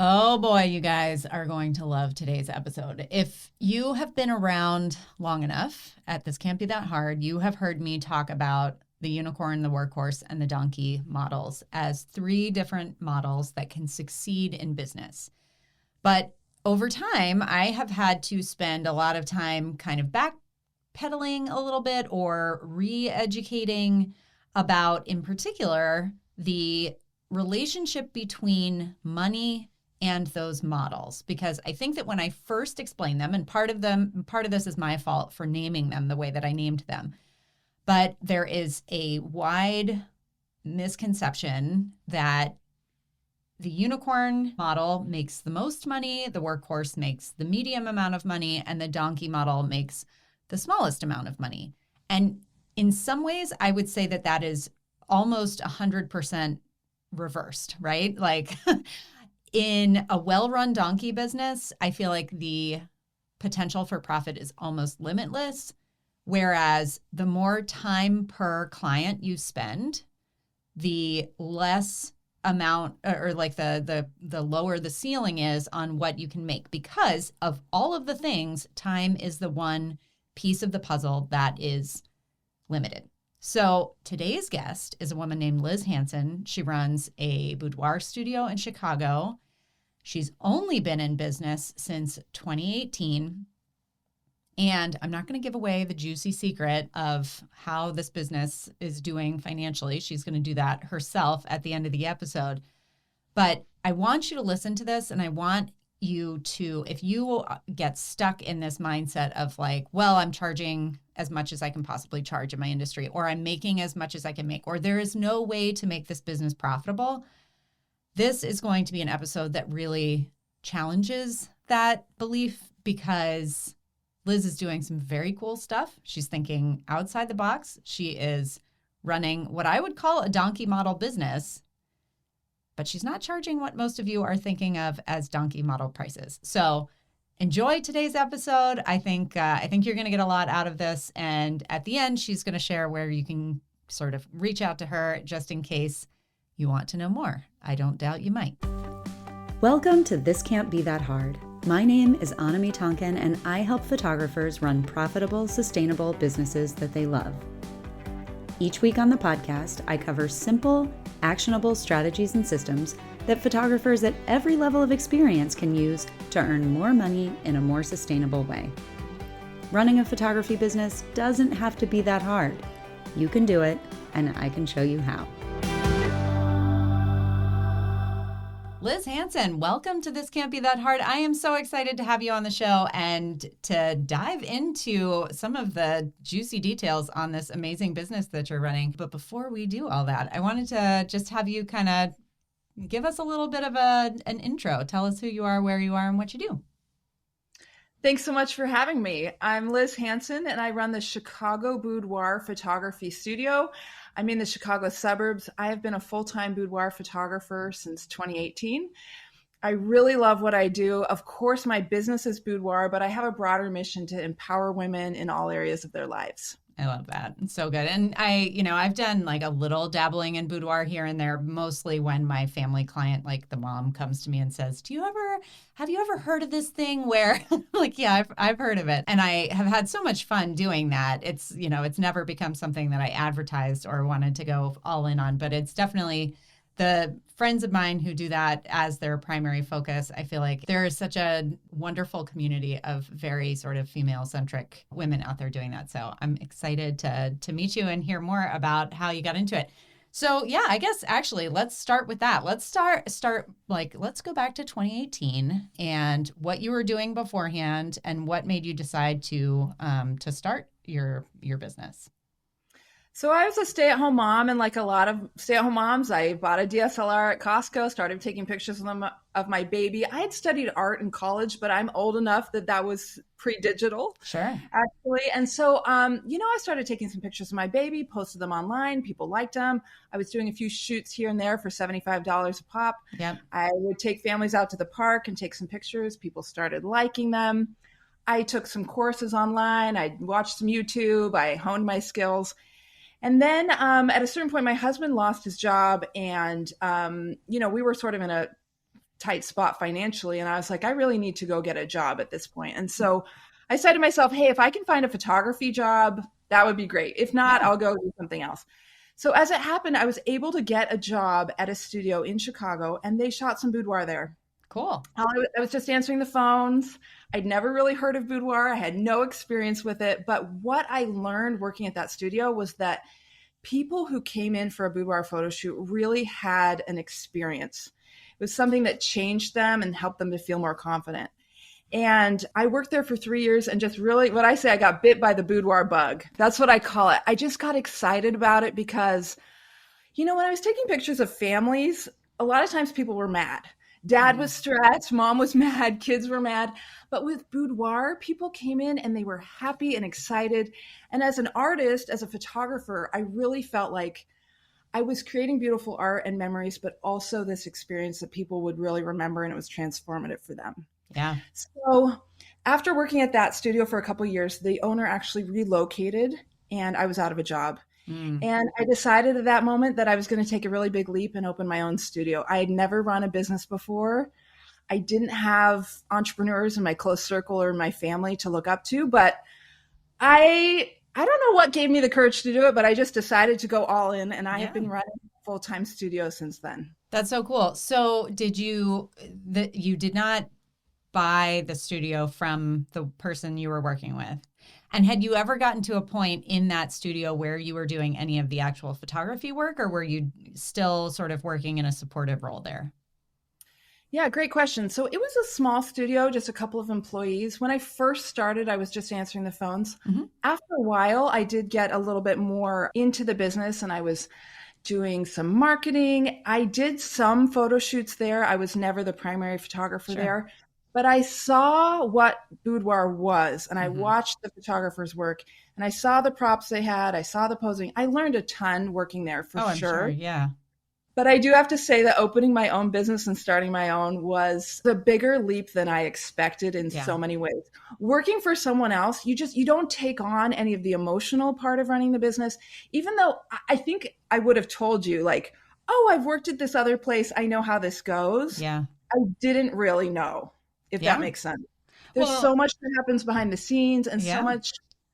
Oh boy, you guys are going to love today's episode. If you have been around long enough at This Can't Be That Hard, you have heard me talk about the unicorn, the workhorse, and the donkey models as three different models that can succeed in business. But over time, I have had to spend a lot of time kind of backpedaling a little bit or re-educating about, in particular, the relationship between money and those models, because I think that when I first explained them, and part of this is my fault for naming them the way that I named them, but there is a wide misconception that the unicorn model makes the most money, the workhorse makes the medium amount of money, and the donkey model makes the smallest amount of money. And in some ways, I would say that that is almost 100% reversed, right? Like in a well-run donkey business, I feel like the potential for profit is almost limitless. Whereas the more time per client you spend, the less amount or like the lower the ceiling is on what you can make, because of all of the things, time is the one piece of the puzzle that is limited. So today's guest is a woman named Liz Hanson. She runs a boudoir studio in Chicago. She's only been in business since 2018. And I'm not going to give away the juicy secret of how this business is doing financially. She's going to do that herself at the end of the episode. But I want you to listen to this, and I want you to, if you get stuck in this mindset of like, well, I'm charging as much as I can possibly charge in my industry, or I'm making as much as I can make, or there is no way to make this business profitable, this is going to be an episode that really challenges that belief, because Liz is doing some very cool stuff. She's thinking outside the box. She is running what I would call a donkey model business, but she's not charging what most of you are thinking of as donkey model prices. So enjoy today's episode. I think you're going to get a lot out of this. And at the end, she's going to share where you can sort of reach out to her just in case you want to know more. I don't doubt you might. Welcome to This Can't Be That Hard. My name is Anami Tonkin, and I help photographers run profitable, sustainable businesses that they love. Each week on the podcast, I cover simple, actionable strategies and systems that photographers at every level of experience can use to earn more money in a more sustainable way. Running a photography business doesn't have to be that hard. You can do it, and I can show you how. Liz Hanson, welcome to This Can't Be That Hard. I am so excited to have you on the show and to dive into some of the juicy details on this amazing business that you're running. But before we do all that, I wanted to just have you kind of give us a little bit of an intro. Tell us who you are, where you are, and what you do. Thanks so much for having me. I'm Liz Hanson, and I run the Chicago Boudoir Photography Studio. I'm in the Chicago suburbs. I have been a full-time boudoir photographer since 2018. I really love what I do. Of course, my business is boudoir, but I have a broader mission to empower women in all areas of their lives. I love that. It's so good. And I've done like a little dabbling in boudoir here and there, mostly when my family client, like the mom, comes to me and says, have you ever heard of this thing where like, yeah, I've heard of it. And I have had so much fun doing that. It's never become something that I advertised or wanted to go all in on, but it's definitely the friends of mine who do that as their primary focus. I feel like there is such a wonderful community of very sort of female-centric women out there doing that. So I'm excited to meet you and hear more about how you got into it. So yeah, I guess actually let's start with that. Let's let's go back to 2018 and what you were doing beforehand and what made you decide to start your business. So I was a stay-at-home mom, and like a lot of stay-at-home moms, I bought a DSLR at Costco, started taking pictures of my baby. I had studied art in college, but I'm old enough that was pre-digital. Sure. Actually. And so, I started taking some pictures of my baby, posted them online. People liked them. I was doing a few shoots here and there for $75 a pop. Yep. I would take families out to the park and take some pictures. People started liking them. I took some courses online. I watched some YouTube. I honed my skills. And then at a certain point, my husband lost his job, and we were sort of in a tight spot financially. And I was like, I really need to go get a job at this point. And so I said to myself, hey, if I can find a photography job, that would be great. If not, I'll go do something else. So as it happened, I was able to get a job at a studio in Chicago, and they shot some boudoir there. Cool. I was just answering the phones. I'd never really heard of boudoir. I had no experience with it. But what I learned working at that studio was that people who came in for a boudoir photo shoot really had an experience. It was something that changed them and helped them to feel more confident. And I worked there for 3 years and just really, what I say, I got bit by the boudoir bug. That's what I call it. I just got excited about it because, when I was taking pictures of families, a lot of times people were mad. Dad was stressed, mom was mad, kids were mad. But with boudoir, people came in and they were happy and excited. And as an artist, as a photographer, I really felt like I was creating beautiful art and memories, but also this experience that people would really remember, and it was transformative for them. Yeah. So after working at that studio for a couple of years, the owner actually relocated and I was out of a job. And I decided at that moment that I was going to take a really big leap and open my own studio. I had never run a business before. I didn't have entrepreneurs in my close circle or my family to look up to, but I don't know what gave me the courage to do it, but I just decided to go all in, and I have been running a full-time studio since then. That's so cool. So you did not buy the studio from the person you were working with? And had you ever gotten to a point in that studio where you were doing any of the actual photography work, or were you still sort of working in a supportive role there? Yeah, great question. So it was a small studio, just a couple of employees. When I first started, I was just answering the phones. After a while, I did get a little bit more into the business, and I was doing some marketing. I did some photo shoots there. I was never the primary photographer there. But I saw what boudoir was, and I watched the photographers work, and I saw the props they had. I saw the posing. I learned a ton working there for I'm sure. Yeah. But I do have to say that opening my own business and starting my own was a bigger leap than I expected in so many ways. Working for someone else, you don't take on any of the emotional part of running the business, even though I think I would have told you, like, oh, I've worked at this other place, I know how this goes. Yeah. I didn't really know. If that makes sense. There's so much that happens behind the scenes and so much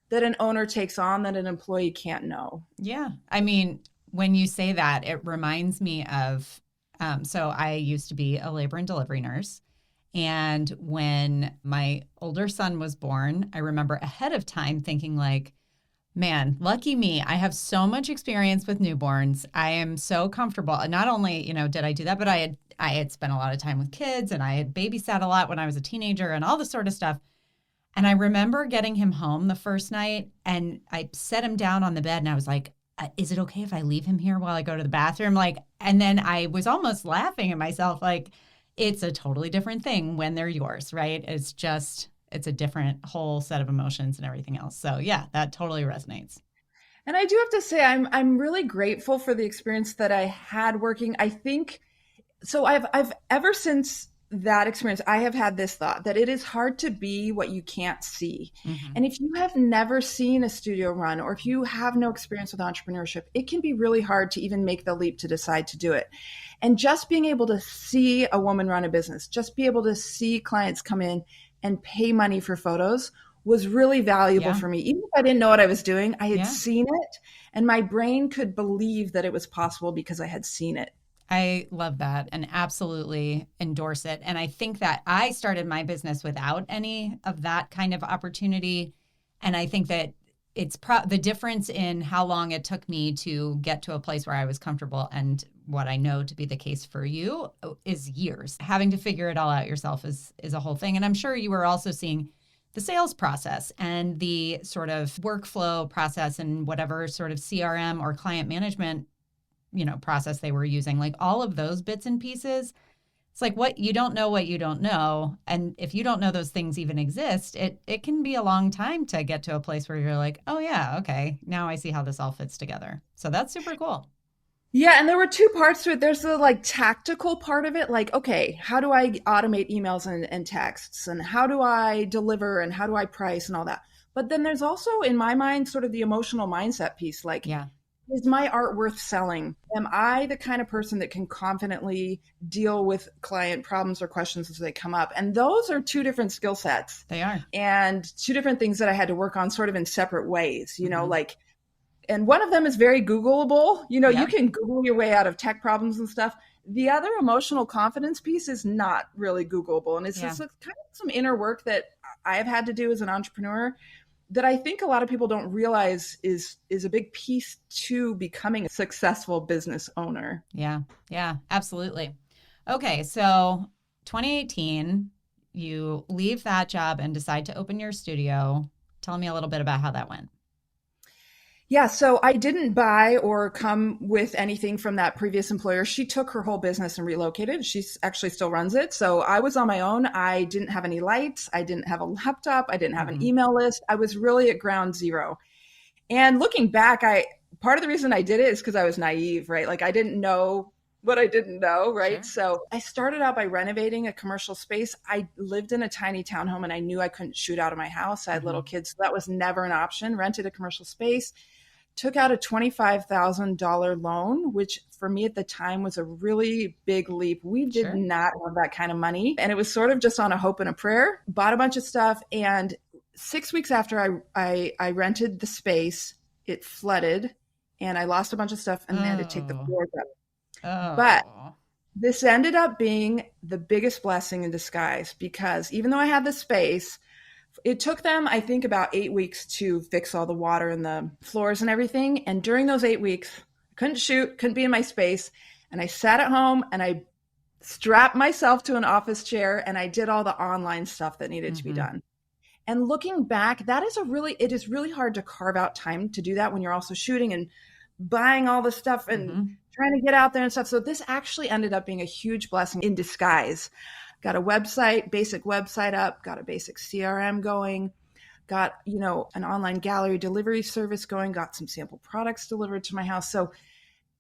that an owner takes on that an employee can't know. Yeah. I mean, when you say that, it reminds me of, so I used to be a labor and delivery nurse. And when my older son was born, I remember ahead of time thinking like, man, lucky me. I have so much experience with newborns. I am so comfortable. And not only, did I do that, but I had spent a lot of time with kids, and I had babysat a lot when I was a teenager and all this sort of stuff. And I remember getting him home the first night, and I set him down on the bed, and I was like, is it okay if I leave him here while I go to the bathroom? And then I was almost laughing at myself, like, it's a totally different thing when they're yours, right? It's a different whole set of emotions and everything else. So yeah, that totally resonates. And I do have to say, I'm really grateful for the experience that I had working. I think, so I've ever since that experience, I have had this thought that it is hard to be what you can't see. And if you have never seen a studio run, or if you have no experience with entrepreneurship, it can be really hard to even make the leap to decide to do it. And just being able to see a woman run a business, just be able to see clients come in and pay money for photos was really valuable for me. Even if I didn't know what I was doing, I had seen it, and my brain could believe that it was possible because I had seen it. I love that and absolutely endorse it. And I think that I started my business without any of that kind of opportunity. And I think that it's the difference in how long it took me to get to a place where I was comfortable, and what I know to be the case for you is years. Having to figure it all out yourself is a whole thing. And I'm sure you were also seeing the sales process and the sort of workflow process and whatever sort of CRM or client management process they were using, like all of those bits and pieces. It's like what you don't know. And if you don't know those things even exist, it can be a long time to get to a place where you're like, oh yeah, okay, now I see how this all fits together. So that's super cool. Yeah, and there were two parts to it. There's the tactical part of it, like, okay, how do I automate emails and texts, and how do I deliver, and how do I price and all that. But then there's also, in my mind, sort of the emotional mindset piece, like, Is my art worth selling? Am I the kind of person that can confidently deal with client problems or questions as they come up? And those are two different skill sets. They are. And two different things that I had to work on sort of in separate ways, like, and one of them is very Googleable. You can Google your way out of tech problems and stuff. The other emotional confidence piece is not really Googleable. And it's just kind of some inner work that I have had to do as an entrepreneur that I think a lot of people don't realize is a big piece to becoming a successful business owner. Yeah, absolutely. Okay, so 2018, you leave that job and decide to open your studio. Tell me a little bit about how that went. Yeah, so I didn't buy or come with anything from that previous employer. She took her whole business and relocated. She actually still runs it. So I was on my own. I didn't have any lights. I didn't have a laptop. I didn't have an email list. I was really at ground zero. And looking back, part of the reason I did it is because I was naive, right? Like I didn't know what I didn't know, right? Sure. So I started out by renovating a commercial space. I lived in a tiny townhome and I knew I couldn't shoot out of my house. I had little kids. So that was never an option. Rented a commercial space. Took out a $25,000 loan, which for me at the time was a really big leap. We did not have that kind of money. And it was sort of just on a hope and a prayer. Bought a bunch of stuff. And 6 weeks after I rented the space, it flooded and I lost a bunch of stuff and they had to take the floors up. But this ended up being the biggest blessing in disguise because even though I had the space, it took them, I think, about 8 weeks to fix all the water and the floors and everything. And during those 8 weeks, I couldn't shoot, couldn't be in my space. And I sat at home and I strapped myself to an office chair and I did all the online stuff that needed to be done. And looking back, it is really hard to carve out time to do that when you're also shooting and buying all the stuff and trying to get out there and stuff. So this actually ended up being a huge blessing in disguise. Got a website, basic website up, got a basic CRM going, got, an online gallery delivery service going, got some sample products delivered to my house. So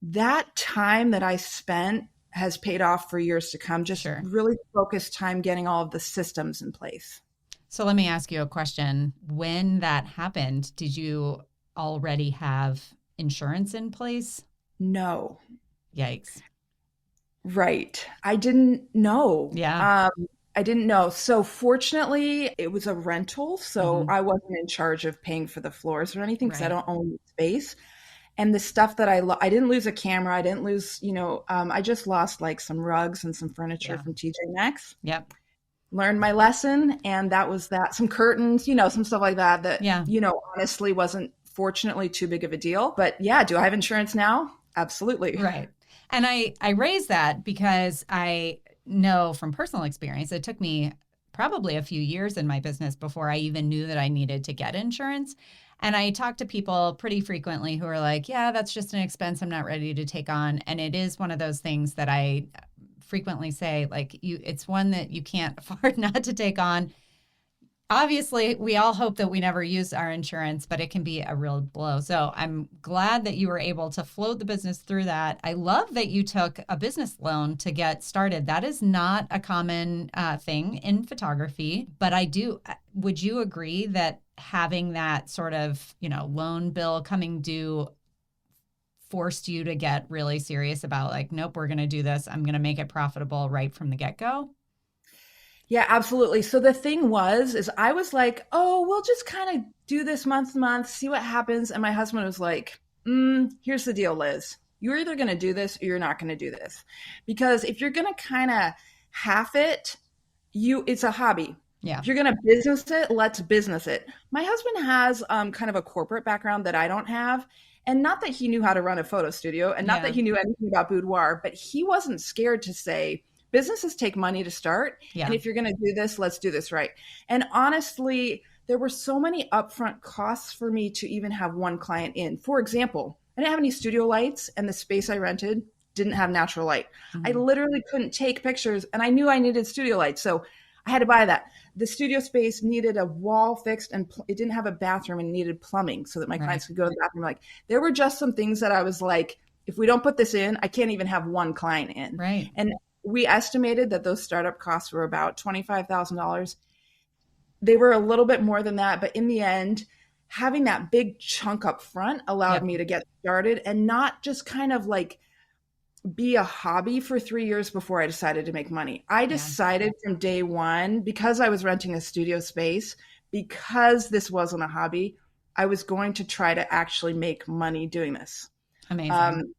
that time that I spent has paid off for years to come, just really focused time getting all of the systems in place. So let me ask you a question. When that happened, did you already have insurance in place? No. Yikes. Right. I didn't know. Yeah. I didn't know. So fortunately, it was a rental. So I wasn't in charge of paying for the floors or anything because I don't own the space. And the stuff that I didn't lose a camera. I didn't lose, I just lost like some rugs and some furniture from TJ Maxx. Yep. Learned my lesson. And that was that. Some curtains, some stuff like that, honestly wasn't fortunately too big of a deal. But yeah, do I have insurance now? Absolutely. Right. And I raise that because I know from personal experience, it took me probably a few years in my business before I even knew that I needed to get insurance. And I talk to people pretty frequently who are like, yeah, that's just an expense I'm not ready to take on. And it is one of those things that I frequently say, like, it's one that you can't afford not to take on. Obviously, we all hope that we never use our insurance, but it can be a real blow. So I'm glad that you were able to float the business through that. I love that you took a business loan to get started. That is not a common thing in photography, but would you agree that having that sort of, loan bill coming due forced you to get really serious about like, nope, we're going to do this. I'm going to make it profitable right from the get-go? Yeah, absolutely. So the thing is I was like, oh, we'll just kind of do this month to month, see what happens. And my husband was like, here's the deal, Liz. You're either going to do this or you're not going to do this. Because if you're going to kind of half it, it's a hobby. Yeah. If you're going to business it, let's business it. My husband has kind of a corporate background that I don't have. And not that he knew how to run a photo studio and not that he knew anything about boudoir, but he wasn't scared to say, businesses take money to start. Yeah. And if you're going to do this, let's do this right. And honestly, there were so many upfront costs for me to even have one client in. For example, I didn't have any studio lights and the space I rented didn't have natural light. I literally couldn't take pictures and I knew I needed studio lights. So I had to buy that. The studio space needed a wall fixed and it didn't have a bathroom and needed plumbing so that my clients could go to the bathroom. Like there were just some things that I was like, if we don't put this in, I can't even have one client in. Right. And we estimated that those startup costs were about $25,000. They were a little bit more than that, but in the end, having that big chunk up front allowed me to get started and not just kind of like be a hobby for 3 years before I decided to make money. I decided from day one, because I was renting a studio space, because this wasn't a hobby, I was going to try to actually make money doing this. Amazing.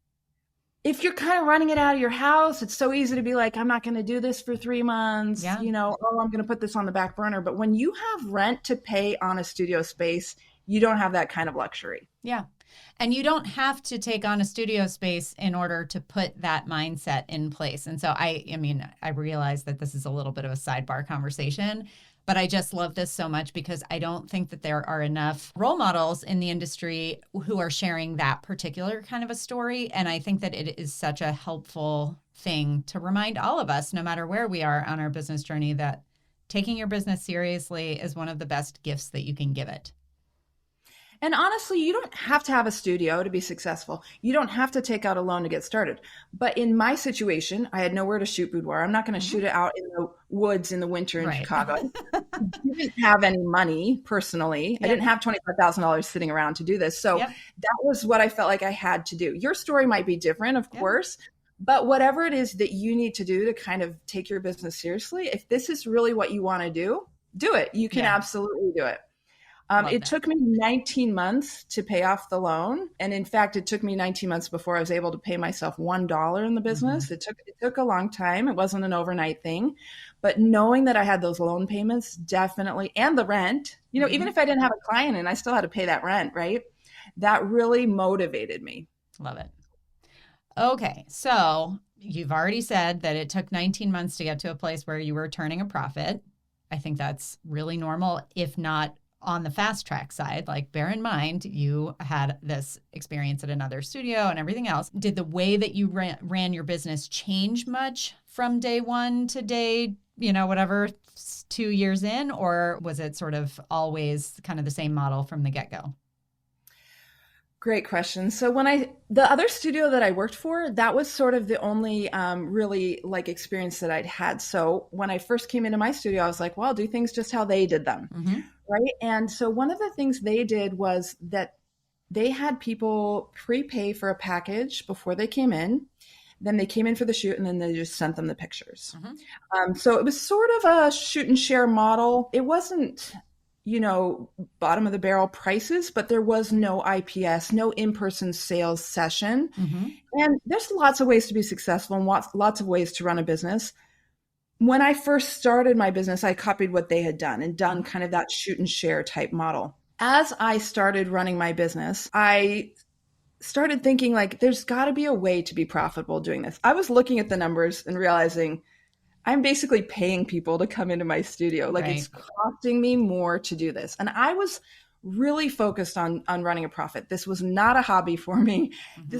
If you're kind of running it out of your house, it's so easy to be like, I'm not going to do this for 3 months, I'm going to put this on the back burner. But when you have rent to pay on a studio space, you don't have that kind of luxury. Yeah. And you don't have to take on a studio space in order to put that mindset in place. And so I realize that this is a little bit of a sidebar conversation, but I just love this so much because I don't think that there are enough role models in the industry who are sharing that particular kind of a story. And I think that it is such a helpful thing to remind all of us, no matter where we are on our business journey, that taking your business seriously is one of the best gifts that you can give it. And honestly, you don't have to have a studio to be successful. You don't have to take out a loan to get started. But in my situation, I had nowhere to shoot boudoir. I'm not going to shoot it out in the woods in the winter in Chicago. I didn't have any money personally. I didn't have $25,000 sitting around to do this. So that was what I felt like I had to do. Your story might be different, of course, but whatever it is that you need to do to kind of take your business seriously, if this is really what you want to do it. You can absolutely do it. It took me 19 months to pay off the loan. And in fact, it took me 19 months before I was able to pay myself $1 in the business. It took a long time. It wasn't an overnight thing. But knowing that I had those loan payments definitely, and the rent, even if I didn't have a client and I still had to pay that rent, right? That really motivated me. Love it. Okay. So you've already said that it took 19 months to get to a place where you were turning a profit. I think that's really normal, if not on the fast track side. Like, bear in mind, you had this experience at another studio and everything else. Did the way that you ran your business change much from day one to day, 2 years in, or was it sort of always kind of the same model from the get-go? Great question. So the other studio that I worked for, that was sort of the only really like experience that I'd had. So when I first came into my studio, I was like, well, I'll do things just how they did them. Right. And so one of the things they did was that they had people prepay for a package before they came in. Then they came in for the shoot and then they just sent them the pictures. So it was sort of a shoot and share model. It wasn't, bottom of the barrel prices, but there was no IPS, no in-person sales session. And there's lots of ways to be successful and lots of ways to run a business. When I first started my business, I copied what they had done and done kind of that shoot and share type model. As I started running my business, I started thinking like, there's got to be a way to be profitable doing this. I was looking at the numbers and realizing I'm basically paying people to come into my studio. Like, it's costing me more to do this. And I was really focused on running a profit. This was not a hobby for me.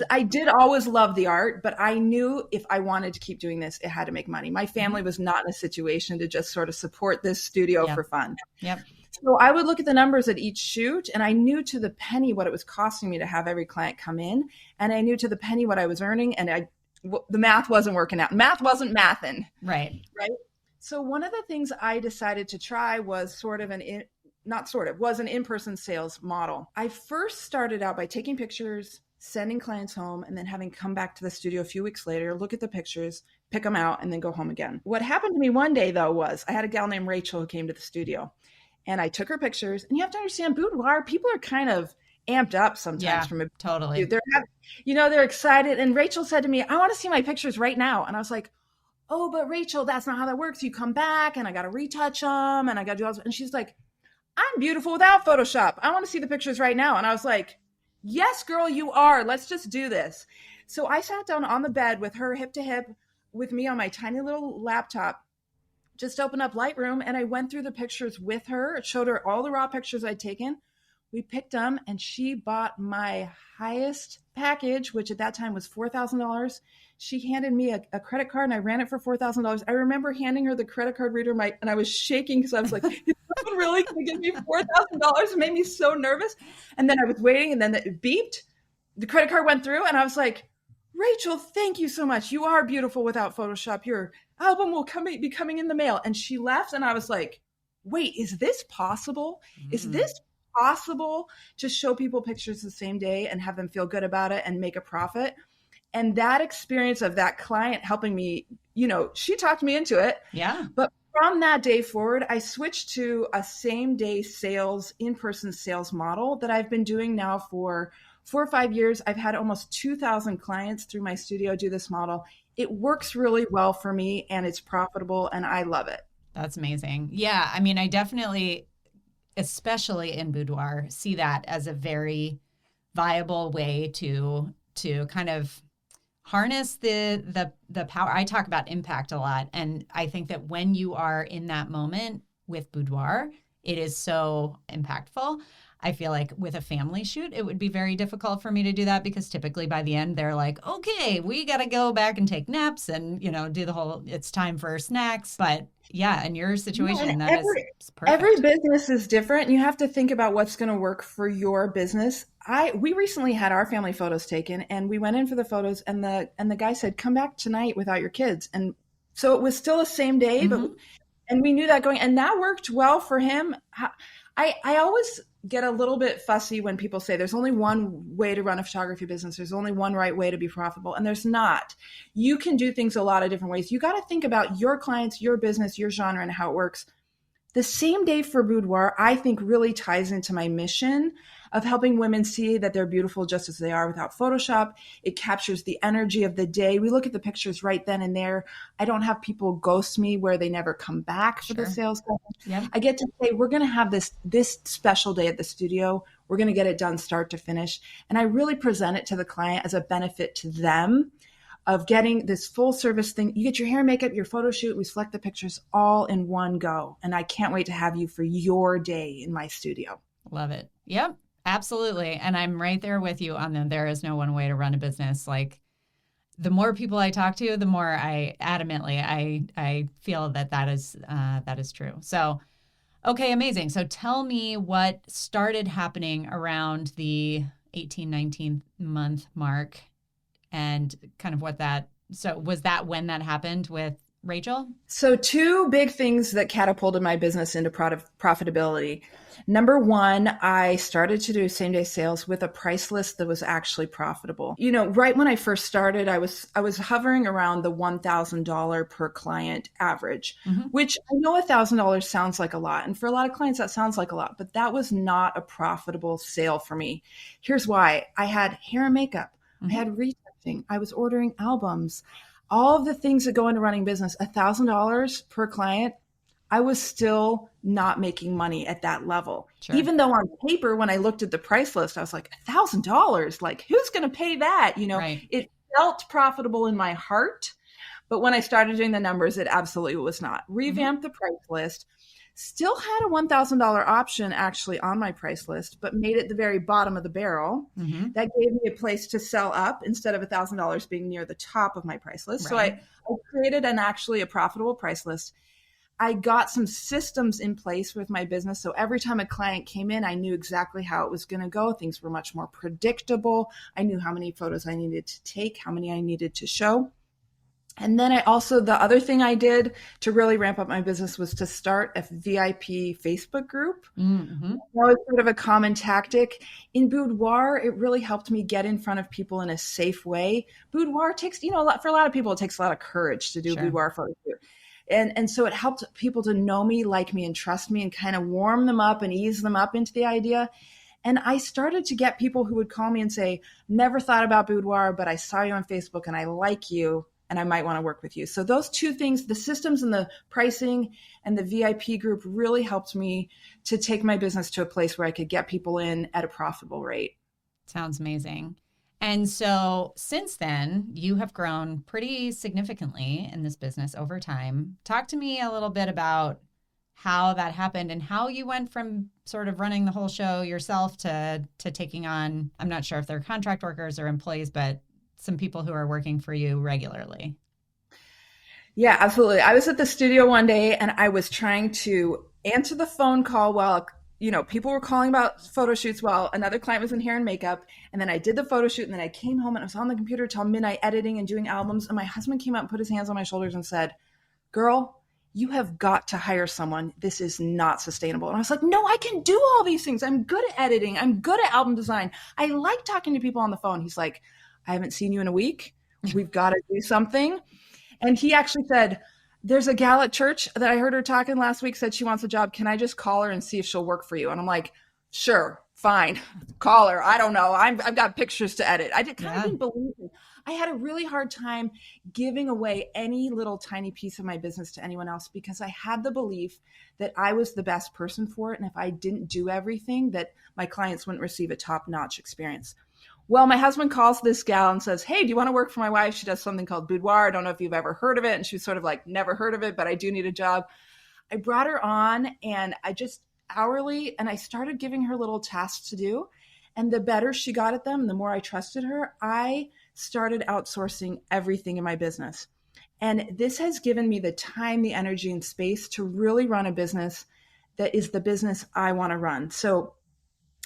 I did always love the art, but I knew if I wanted to keep doing this, it had to make money. My family was not in a situation to just sort of support this studio for fun. So I would look at the numbers at each shoot, and I knew to the penny what it was costing me to have every client come in. And I knew to the penny what I was earning, and the math wasn't working out. Math wasn't mathin'. Right. So one of the things I decided to try was was an in-person sales model. I first started out by taking pictures, sending clients home, and then having come back to the studio a few weeks later, look at the pictures, pick them out, and then go home again. What happened to me one day, though, was I had a gal named Rachel who came to the studio, and I took her pictures. And you have to understand, boudoir, people are kind of amped up sometimes from a totally. They're excited. And Rachel said to me, I want to see my pictures right now. And I was like, oh, but Rachel, that's not how that works. You come back and I got to retouch them and I got to do all this. And she's like, I'm beautiful without Photoshop. I want to see the pictures right now. And I was like, yes, girl, you are. Let's just do this. So I sat down on the bed with her hip to hip with me on my tiny little laptop, just opened up Lightroom, and I went through the pictures with her. It showed her all the raw pictures I'd taken. We picked them, and she bought my highest package, which at that time was $4,000. She handed me a credit card, and I ran it for $4,000. I remember handing her the credit card reader, and I was shaking because I was like, is someone really going to give me $4,000? It made me so nervous. And then I was waiting, and then it beeped. The credit card went through, and I was like, Rachel, thank you so much. You are beautiful without Photoshop. Your album will be coming in the mail. And she left, and I was like, wait, is this possible? Is this possible to show people pictures the same day and have them feel good about it and make a profit. And that experience of that client helping me, she talked me into it. Yeah. But from that day forward, I switched to a same day sales, in-person sales model that I've been doing now for 4 or 5 years. I've had almost 2,000 clients through my studio do this model. It works really well for me and it's profitable and I love it. That's amazing. Yeah. I mean, I definitely, especially in boudoir, see that as a very viable way to kind of harness the power. I talk about impact a lot. And I think that when you are in that moment with boudoir, it is so impactful. I feel like with a family shoot, it would be very difficult for me to do that because typically by the end, they're like, okay, we got to go back and take naps and, do the whole, it's time for snacks. But yeah, in your situation, that is perfect. Every business is different. You have to think about what's going to work for your business. We recently had our family photos taken and we went in for the photos and the guy said, come back tonight without your kids. And so it was still the same day, and we knew that going, and that worked well for him. I always get a little bit fussy when people say there's only one way to run a photography business. There's only one right way to be profitable. And there's not. You can do things a lot of different ways. You got to think about your clients, your business, your genre, and how it works. The same day for boudoir, I think really ties into my mission of helping women see that they're beautiful just as they are without Photoshop. It captures the energy of the day. We look at the pictures right then and there. I don't have people ghost me where they never come back for the sales call. Yep. I get to say, we're going to have this special day at the studio. We're going to get it done start to finish. And I really present it to the client as a benefit to them of getting this full service thing. You get your hair and makeup, your photo shoot, we select the pictures all in one go. And I can't wait to have you for your day in my studio. Love it. Yep, absolutely. And I'm right there with you on there is no one way to run a business. Like the more people I talk to, the more I feel that is true. So, okay, amazing. So tell me what started happening around the 18, 19 month mark and kind of so was that when that happened with Rachel? So 2 big things that catapulted my business into profitability. Number one, I started to do same day sales with a price list that was actually profitable. Right when I first started, I was hovering around the $1,000 per client average, which I know $1,000 sounds like a lot. And for a lot of clients, that sounds like a lot, but that was not a profitable sale for me. Here's why. I had hair and makeup. I had retouching. I was ordering albums. All of the things that go into running business, $1,000 per client, I was still not making money at that level. Sure. Even though on paper, when I looked at the price list, I was like, $1,000, like who's going to pay that? Right. It felt profitable in my heart, but when I started doing the numbers, it absolutely was not. Revamped the price list, still had a $1,000 option actually on my price list, but made it the very bottom of the barrel. That gave me a place to sell up instead of $1,000 being near the top of my price list. Right. So I created a profitable price list. I got some systems in place with my business. So every time a client came in, I knew exactly how it was going to go. Things were much more predictable. I knew how many photos I needed to take, how many I needed to show. And then the other thing I did to really ramp up my business was to start a VIP Facebook group. That was sort of a common tactic. In boudoir, it really helped me get in front of people in a safe way. Boudoir takes, for a lot of people, it takes a lot of courage to do boudoir photo shoot. And so it helped people to know me, like me, and trust me, and kind of warm them up and ease them up into the idea. And I started to get people who would call me and say, never thought about boudoir, but I saw you on Facebook and I like you and I might want to work with you. So those 2 things, the systems and the pricing and the VIP group really helped me to take my business to a place where I could get people in at a profitable rate. Sounds amazing. And so since then, you have grown pretty significantly in this business over time. Talk to me a little bit about how that happened and how you went from sort of running the whole show yourself to taking on, I'm not sure if they're contract workers or employees, but some people who are working for you regularly. Yeah, absolutely. I was at the studio one day and I was trying to answer the phone call while people were calling about photo shoots while another client was in hair and makeup. And then I did the photo shoot and then I came home and I was on the computer till midnight editing and doing albums. And my husband came out and put his hands on my shoulders and said, girl, you have got to hire someone. This is not sustainable. And I was like, no, I can do all these things. I'm good at editing. I'm good at album design. I like talking to people on the phone. He's like, I haven't seen you in a week. We've got to do something. And he actually said, there's a gal at church that I heard her talking last week, said she wants a job. Can I just call her and see if she'll work for you? And I'm like, sure, fine. Call her. I don't know. I've got pictures to edit. I didn't believe it. I had a really hard time giving away any little tiny piece of my business to anyone else because I had the belief that I was the best person for it. And if I didn't do everything, that my clients wouldn't receive a top-notch experience. Well, my husband calls this gal and says, hey, do you want to work for my wife? She does something called boudoir. I don't know if you've ever heard of it. And she was sort of like, never heard of it, but I do need a job. I brought her on and I just hourly, and I started giving her little tasks to do. And the better she got at them, the more I trusted her, I started outsourcing everything in my business. And this has given me the time, the energy, and space to really run a business that is the business I want to run. So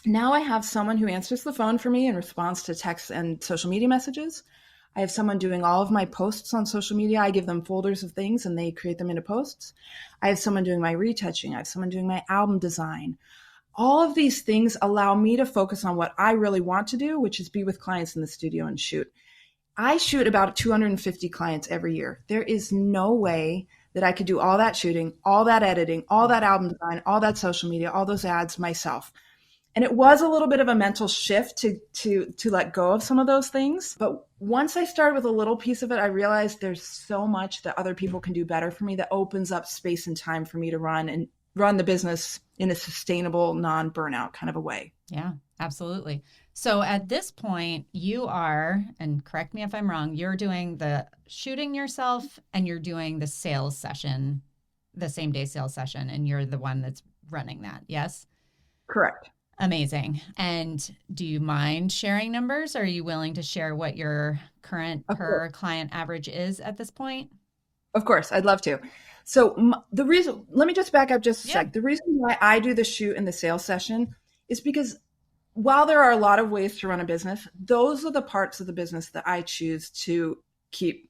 now I have someone who answers the phone for me in response to texts and social media messages. I have someone doing all of my posts on social media. I give them folders of things and they create them into posts. I have someone doing my retouching. I have someone doing my album design. All of these things allow me to focus on what I really want to do, which is be with clients in the studio and shoot. I shoot about 250 clients every year. There is no way that I could do all that shooting, all that editing, all that album design, all that social media, all those ads myself. And it was a little bit of a mental shift to let go of some of those things. But once I started with a little piece of it, I realized there's so much that other people can do better for me that opens up space and time for me to run the business in a sustainable, non-burnout kind of a way. Yeah, absolutely. So at this point, you are, and correct me if I'm wrong, you're doing the shooting yourself and you're doing the sales session, the same day sales session, and you're the one that's running that. Yes? Correct. Amazing. And do you mind sharing numbers? Are you willing to share what your current per client average is at this point? Of course, I'd love to. So let me just back up just a sec. The reason why I do the shoot and the sales session is because while there are a lot of ways to run a business, those are the parts of the business that I choose to keep.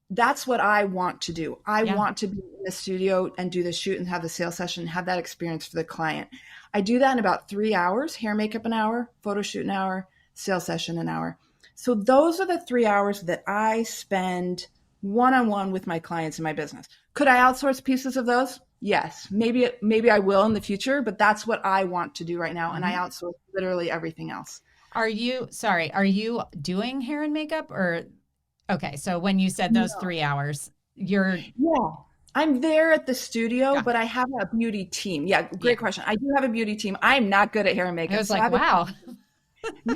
That's what I want to do. I want to be in the studio and do the shoot and have the sales session, have that experience for the client. I do that in about 3 hours, hair, makeup an hour, photo shoot an hour, sales session an hour. So those are the 3 hours that I spend one-on-one with my clients in my business. Could I outsource pieces of those? Yes, maybe I will in the future, but that's what I want to do right now. And I outsource literally everything else. Are you doing hair and makeup or, okay. So when you said those 3 hours, Yeah, I'm there at the studio, but I have a beauty team. Yeah, great question. I do have a beauty team. I'm not good at hair and makeup. I was like, wow.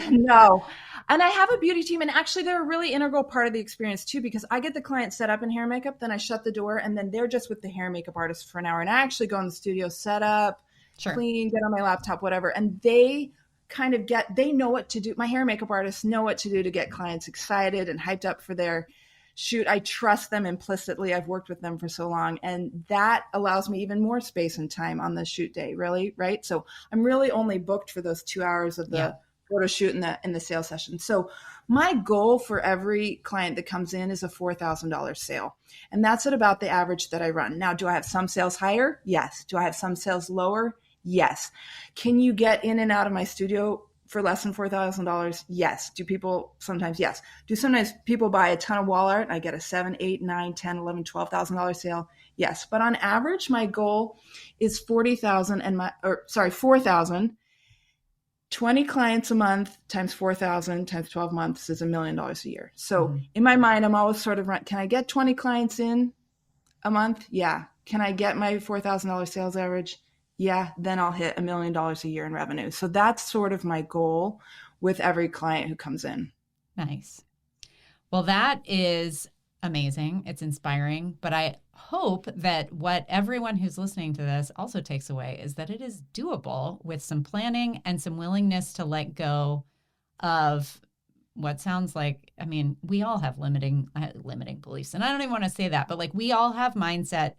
No. And I have a beauty team. And actually, they're a really integral part of the experience, too, because I get the client set up in hair and makeup, then I shut the door, and then they're just with the hair and makeup artist for an hour. And I actually go in the studio, set up, clean, get on my laptop, whatever. And they they know what to do. My hair and makeup artists know what to do to get clients excited and hyped up for their shoot. I trust them implicitly. I've worked with them for so long, and that allows me even more space and time on the shoot day, really, right? So I'm really only booked for those 2 hours of the photo shoot and the sales session. So my goal for every client that comes in is a $4,000 sale. And that's at about the average that I run. Now, do I have some sales higher? Yes. Do I have some sales lower? Yes. Can you get in and out of my studio for less than $4,000? Yes. Do people sometimes? Yes. Do sometimes people buy a ton of wall art and I get a $7,000, $8,000, $9,000, $10,000, $11,000, $12,000 sale? Yes. But on average, my goal is $4,000. 20 clients a month times 4,000 times 12 months is $1 million a year. So in my mind, I'm always sort of, can I get 20 clients in a month? Yeah. Can I get my $4,000 sales average? Yeah. Then I'll hit $1 million a year in revenue. So that's sort of my goal with every client who comes in. Nice. Well, that is amazing. It's inspiring, but I hope that what everyone who's listening to this also takes away is that it is doable with some planning and some willingness to let go of what sounds like, I mean, we all have limiting beliefs. And I don't even want to say that, but like we all have mindset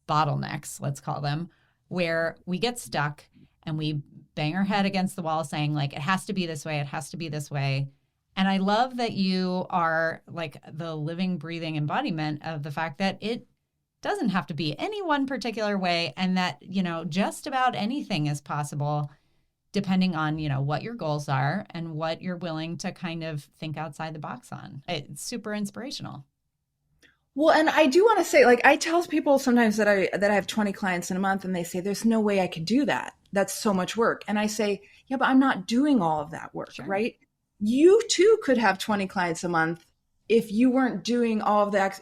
bottlenecks, let's call them, where we get stuck and we bang our head against the wall saying like, it has to be this way. It has to be this way. And I love that you are like the living, breathing embodiment of the fact that it doesn't have to be any one particular way, and that, just about anything is possible depending on, what your goals are and what you're willing to kind of think outside the box on. It's super inspirational. Well, and I do want to say, I tell people sometimes that I have 20 clients in a month, and they say, there's no way I could do that. That's so much work. And I say, yeah, but I'm not doing all of that work, right? You too could have 20 clients a month if you weren't doing all of that.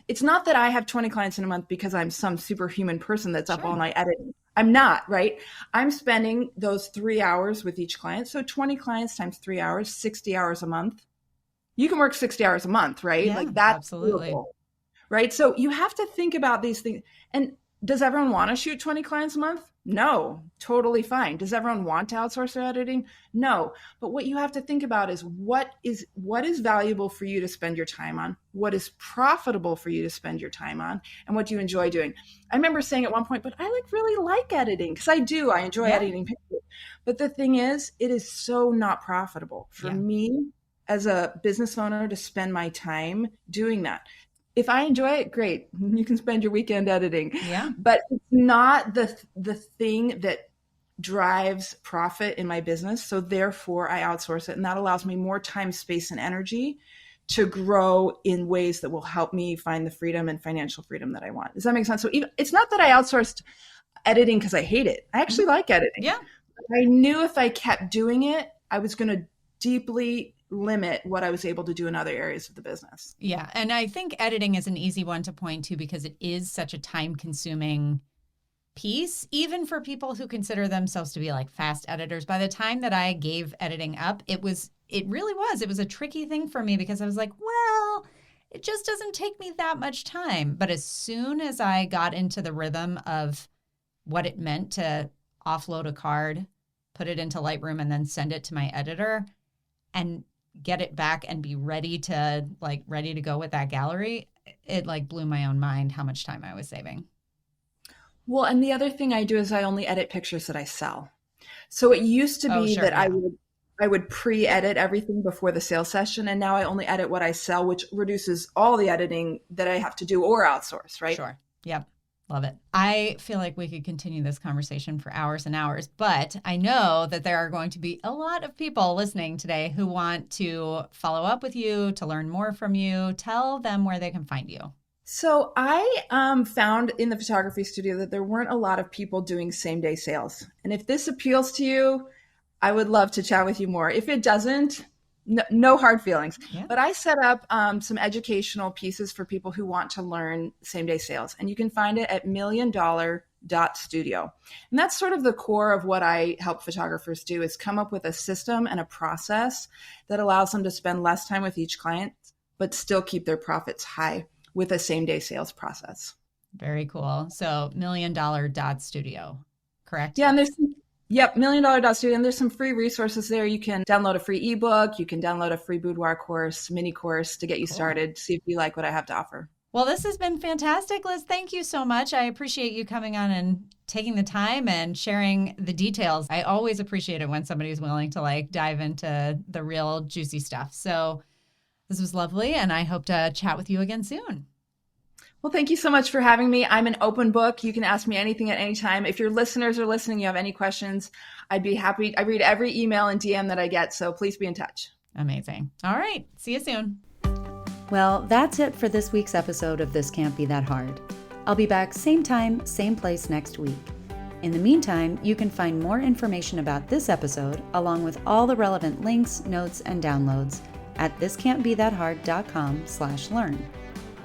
It's not that I have 20 clients in a month because I'm some superhuman person that's up all night editing. I'm not, right? I'm spending those 3 hours with each client. So 20 clients times 3 hours, 60 hours a month. You can work 60 hours a month, right? Yeah, that's absolutely. doable, right? So you have to think about these things. And does everyone want to shoot 20 clients a month? No, totally fine. Does everyone want to outsource their editing? No. But what you have to think about is what is valuable for you to spend your time on, what is profitable for you to spend your time on, and what do you enjoy doing. I remember saying at one point, but I really like editing, because I do. I enjoy editing pictures. But the thing is, it is so not profitable for me as a business owner to spend my time doing that. If I enjoy it, great. You can spend your weekend editing. Yeah. But it's not the thing that drives profit in my business. So therefore I outsource it. And that allows me more time, space, and energy to grow in ways that will help me find the freedom and financial freedom that I want. Does that make sense? So it's not that I outsourced editing because I hate it. I actually like editing. Yeah. But I knew if I kept doing it, I was going to deeply limit what I was able to do in other areas of the business. Yeah. And I think editing is an easy one to point to because it is such a time-consuming piece, even for people who consider themselves to be fast editors. By the time that I gave editing up, it was a tricky thing for me because I was like, well, it just doesn't take me that much time. But as soon as I got into the rhythm of what it meant to offload a card, put it into Lightroom, and then send it to my editor and get it back and be ready to go with that gallery, it blew my own mind how much time I was saving. Well, and the other thing I do is I only edit pictures that I sell. So it used to be I would pre-edit everything before the sales session, and now I only edit what I sell, which reduces all the editing that I have to do or outsource, right? Sure. Yep. Love it. I feel like we could continue this conversation for hours and hours, but I know that there are going to be a lot of people listening today who want to follow up with you, to learn more from you. Tell them where they can find you. So I found in the photography studio that there weren't a lot of people doing same-day sales. And if this appeals to you, I would love to chat with you more. If it doesn't, no hard feelings. Yeah. But I set up some educational pieces for people who want to learn same-day sales. And you can find it at milliondollar.studio. And that's sort of the core of what I help photographers do, is come up with a system and a process that allows them to spend less time with each client, but still keep their profits high with a same-day sales process. Very cool. So milliondollar.studio, correct? Yeah, and there's milliondollar.studio, and there's some free resources there. You can download a free ebook. You can download a free boudoir course, mini course to get you started, see if you like what I have to offer. Well, this has been fantastic, Liz. Thank you so much. I appreciate you coming on and taking the time and sharing the details. I always appreciate it when somebody's willing to dive into the real juicy stuff. So this was lovely, and I hope to chat with you again soon. Well, thank you so much for having me. I'm an open book. You can ask me anything at any time. If your listeners are listening, you have any questions, I'd be happy. I read every email and DM that I get, so please be in touch. Amazing. All right. See you soon. Well, that's it for this week's episode of This Can't Be That Hard. I'll be back same time, same place next week. In the meantime, you can find more information about this episode, along with all the relevant links, notes, and downloads at thiscan'tbethathard.com/learn.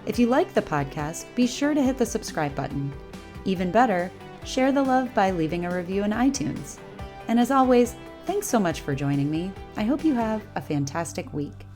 If you like the podcast, be sure to hit the subscribe button. Even better, share the love by leaving a review in iTunes. And as always, thanks so much for joining me. I hope you have a fantastic week.